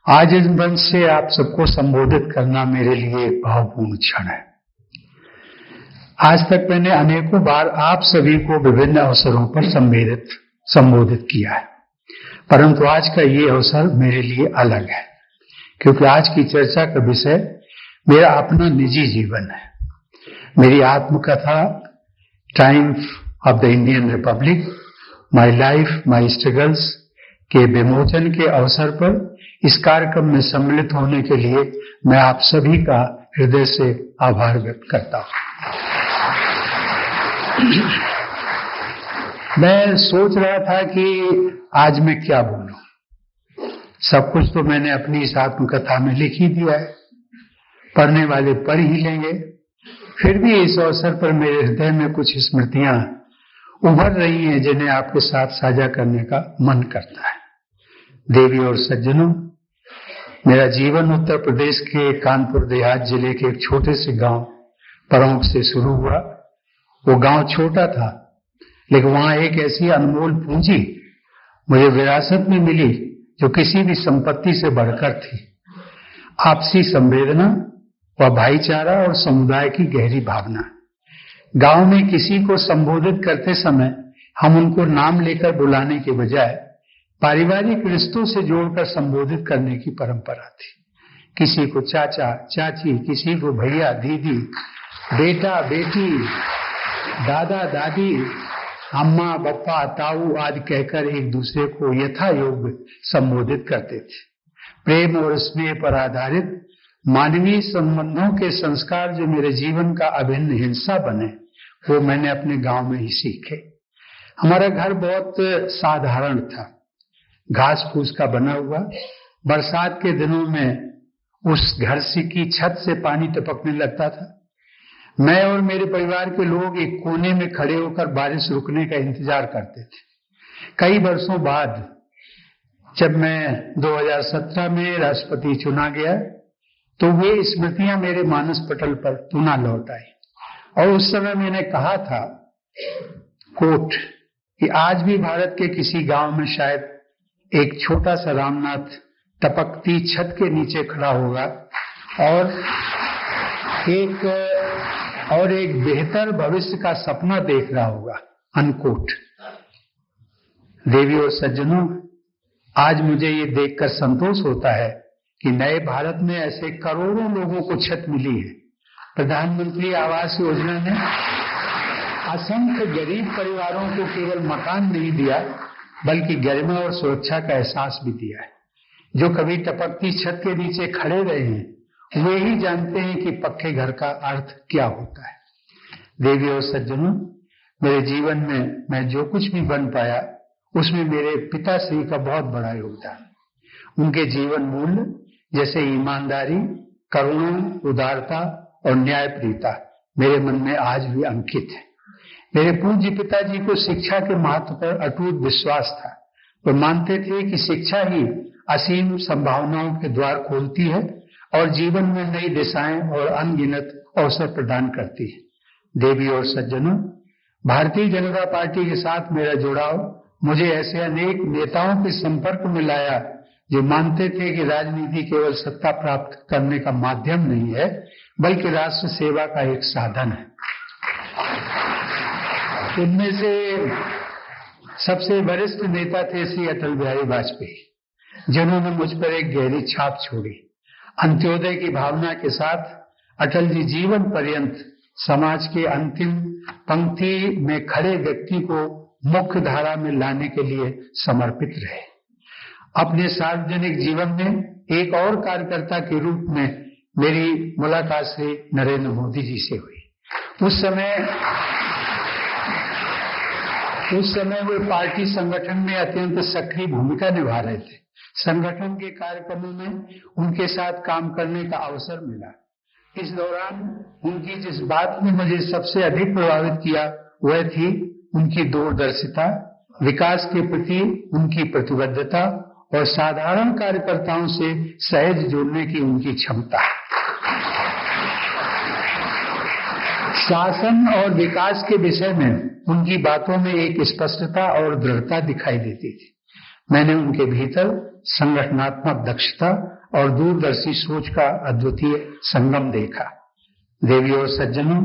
आज इस मंच से आप सबको संबोधित करना मेरे लिए एक भावपूर्ण क्षण है। आज तक मैंने अनेकों बार आप सभी को विभिन्न अवसरों पर संबोधित किया है, परंतु आज का ये अवसर मेरे लिए अलग है, क्योंकि आज की चर्चा का विषय मेरा अपना निजी जीवन है। मेरी आत्मकथा Triumph of the Indian Republic, my life my struggles के विमोचन के अवसर पर इस कार्यक्रम में सम्मिलित होने के लिए मैं आप सभी का हृदय से आभार व्यक्त करता हूं। मैं सोच रहा था कि आज मैं क्या बोलूं। सब कुछ तो मैंने अपनी इस आत्मकथा में लिख ही दिया है, पढ़ने वाले पढ़ ही लेंगे। फिर भी इस अवसर पर मेरे हृदय में कुछ स्मृतियां उभर रही हैं जिन्हें आपके साथ साझा करने का मन करता है। देवी और सज्जनों, मेरा जीवन उत्तर प्रदेश के कानपुर देहात जिले के एक छोटे से गांव परौंक से शुरू हुआ। वो गांव छोटा था, लेकिन वहां एक ऐसी अनमोल पूंजी मुझे विरासत में मिली जो किसी भी संपत्ति से बढ़कर थी। आपसी संवेदना व भाईचारा और समुदाय की गहरी भावना। गांव में किसी को संबोधित करते समय हम उनको नाम लेकर बुलाने के बजाय पारिवारिक रिश्तों से जोड़कर संबोधित करने की परंपरा थी। किसी को चाचा चाची, किसी को भैया दीदी, बेटा बेटी, दादा दादी, अम्मा बप्पा ताऊ आदि कहकर एक दूसरे को यथा योग्य संबोधित करते थे। प्रेम और स्नेह पर आधारित मानवीय संबंधों के संस्कार जो मेरे जीवन का अभिन्न हिस्सा बने, वो मैंने अपने गांव में ही सीखे। हमारा घर बहुत साधारण था, घास फूस का बना हुआ। बरसात के दिनों में उस घर से की छत से पानी टपकने लगता था। मैं और मेरे परिवार के लोग एक कोने में खड़े होकर बारिश रुकने का इंतजार करते थे। कई वर्षों बाद जब मैं 2017 में राष्ट्रपति चुना गया, तो वे स्मृतियां मेरे मानस पटल पर पुनः लौट आई। और उस समय मैंने कहा था, कोट, कि आज भी भारत के किसी गांव में शायद एक छोटा सा रामनाथ टपकती छत के नीचे खड़ा होगा और एक बेहतर भविष्य का सपना देख रहा होगा, अनकोट। देवी और सज्जनों, आज मुझे ये देखकर संतोष होता है कि नए भारत में ऐसे करोड़ों लोगों को छत मिली है। प्रधानमंत्री आवास योजना ने असंख्य गरीब परिवारों को केवल मकान नहीं दिया, बल्कि गरिमा और सुरक्षा का एहसास भी दिया है। जो कभी टपकती छत के नीचे खड़े रहे हैं, वे ही जानते हैं कि पक्के घर का अर्थ क्या होता है। देवी और सज्जनों, मेरे जीवन में मैं जो कुछ भी बन पाया, उसमें मेरे पिताश्री का बहुत बड़ा योगदान। उनके जीवन मूल्य जैसे ईमानदारी, करुणा, उदारता और न्यायप्रियता मेरे मन में आज भी अंकित है। मेरे पूज्य पिताजी को शिक्षा के महत्व पर अटूट विश्वास था। वे मानते थे कि शिक्षा ही असीम संभावनाओं के द्वार खोलती है और जीवन में नई दिशाएं और अनगिनत अवसर प्रदान करती है। देवी और सज्जनों, भारतीय जनता पार्टी के साथ मेरा जुड़ाव मुझे ऐसे अनेक नेताओं के संपर्क में लाया जो मानते थे कि राजनीति केवल सत्ता प्राप्त करने का माध्यम नहीं है, बल्कि राष्ट्र सेवा का एक साधन है। उनमें से सबसे वरिष्ठ नेता थे श्री अटल बिहारी वाजपेयी, जिन्होंने मुझ पर एक गहरी छाप छोड़ी। अंत्योदय की भावना के साथ अटल जी जीवन पर्यंत समाज के अंतिम पंक्ति में खड़े व्यक्ति को मुख्य धारा में लाने के लिए समर्पित रहे। अपने सार्वजनिक जीवन में एक और कार्यकर्ता के रूप में मेरी मुलाकात श्री नरेंद्र मोदी जी से हुई। उस समय वे पार्टी संगठन में अत्यंत सक्रिय भूमिका निभा रहे थे। संगठन के कार्यक्रमों में उनके साथ काम करने का अवसर मिला। इस दौरान उनकी जिस बात ने मुझे सबसे अधिक प्रभावित किया, वह थी उनकी दूरदर्शिता, विकास के प्रति उनकी प्रतिबद्धता और साधारण कार्यकर्ताओं से सहज जुड़ने की उनकी क्षमता। शासन और विकास के विषय में उनकी बातों में एक स्पष्टता और दृढ़ता दिखाई देती थी। मैंने उनके भीतर संगठनात्मक दक्षता और दूरदर्शी सोच का अद्वितीय संगम देखा। देवियों और सज्जनों,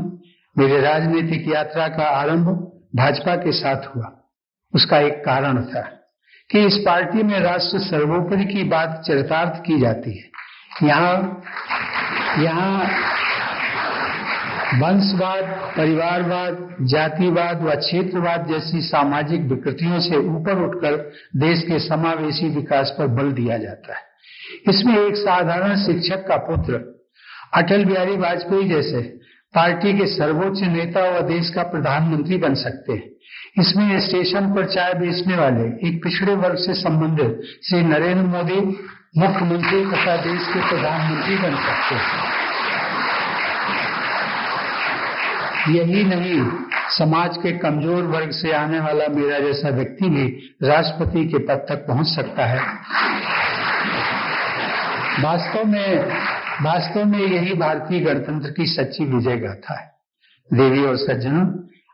मेरे राजनीतिक यात्रा का आरंभ भाजपा के साथ हुआ। उसका एक कारण था कि इस पार्टी में राष्ट्र सर्वोपरि की बात चरितार्थ की जाती है। यहाँ वंशवाद, परिवारवाद, जातिवाद व क्षेत्रवाद जैसी सामाजिक विकृतियों से ऊपर उठकर देश के समावेशी विकास पर बल दिया जाता है। इसमें एक साधारण शिक्षक का पुत्र अटल बिहारी वाजपेयी जैसे पार्टी के सर्वोच्च नेता व देश का प्रधानमंत्री बन सकते हैं। इसमें स्टेशन पर चाय बेचने वाले एक पिछड़े वर्ग से संबंधित श्री नरेंद्र मोदी मुख्यमंत्री तथा देश के प्रधानमंत्री बन सकते हैं। यही नहीं, समाज के कमजोर वर्ग से आने वाला मेरा जैसा व्यक्ति भी राष्ट्रपति के पद तक पहुंच सकता है। वास्तव में यही भारतीय गणतंत्र की सच्ची विजय गाथा है। देवी और सज्जनों,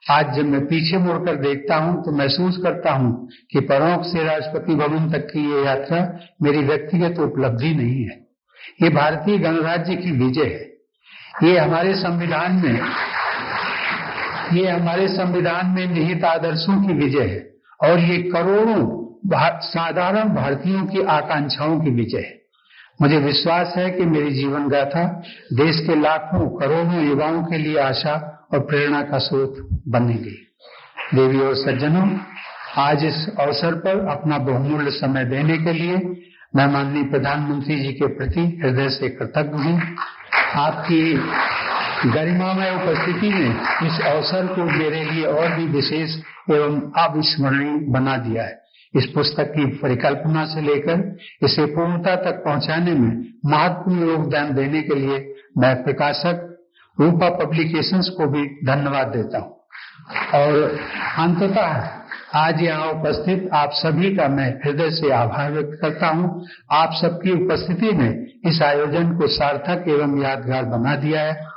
आज जब मैं पीछे मुड़कर देखता हूं तो महसूस करता हूं कि परोंठ से राष्ट्रपति भवन तक की ये यात्रा मेरी व्यक्तिगत उपलब्धि नहीं है। ये भारतीय गणराज्य की विजय है। ये हमारे संविधान में निहित आदर्शों की विजय है और ये करोड़ों साधारण भारतीयों की आकांक्षाओं की विजय है। मुझे विश्वास है कि मेरी जीवन गाथा देश के लाखों करोड़ों युवाओं के लिए आशा और प्रेरणा का स्रोत बनेगी। देवी और सज्जनों, आज इस अवसर पर अपना बहुमूल्य समय देने के लिए मैं माननीय प्रधानमंत्री जी के प्रति हृदय से कृतज्ञ हूँ। आपकी गरिमामय उपस्थिति ने इस अवसर को मेरे लिए और भी विशेष एवं अविस्मरणीय बना दिया है। इस पुस्तक की परिकल्पना से लेकर इसे पूर्णता तक पहुंचाने में महत्वपूर्ण योगदान देने के लिए मैं प्रकाशक रूपा पब्लिकेशंस को भी धन्यवाद देता हूं। और अंततः आज यहाँ उपस्थित आप सभी का मैं हृदय से आभार व्यक्त करता हूं। आप सबकी उपस्थिति ने इस आयोजन को सार्थक एवं यादगार बना दिया है